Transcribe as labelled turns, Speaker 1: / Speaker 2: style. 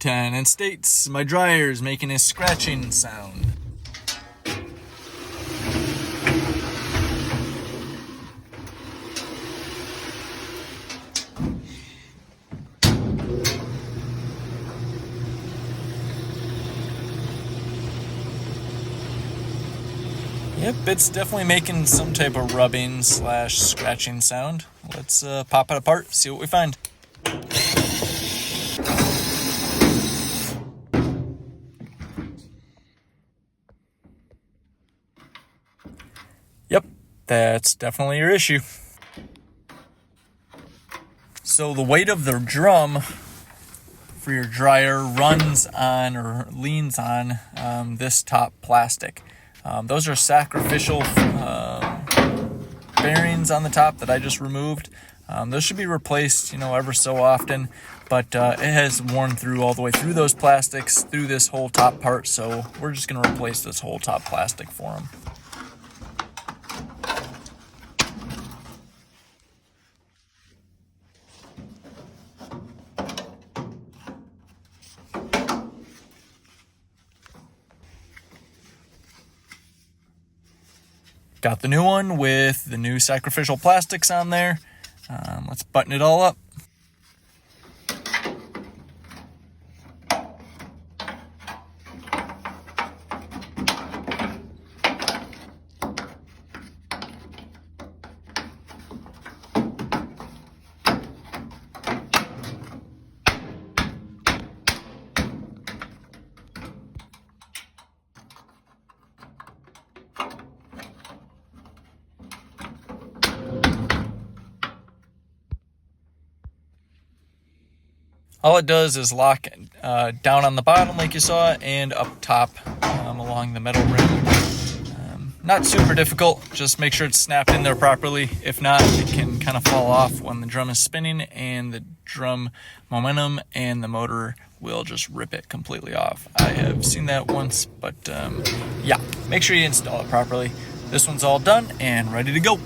Speaker 1: 10 and states my dryer is making a scratching sound. Yep, it's definitely making some type of rubbing / scratching sound. Let's pop it apart, see what we find. Yep, that's definitely your issue. So the weight of the drum for your dryer runs on or leans on this top plastic. Those are sacrificial bearings on the top that I just removed. Those should be replaced, ever so often, but it has worn through all the way through those plastics, through this whole top part, so we're just going to replace this whole top plastic for them. Got the new one with the new sacrificial plastics on there. Let's button it all up. All it does is lock down on the bottom like you saw and up top along the metal rim. Not super difficult, just make sure it's snapped in there properly. If not, it can kind of fall off when the drum is spinning, and the drum momentum and the motor will just rip it completely off. I have seen that once, but yeah, make sure you install it properly. This one's all done and ready to go.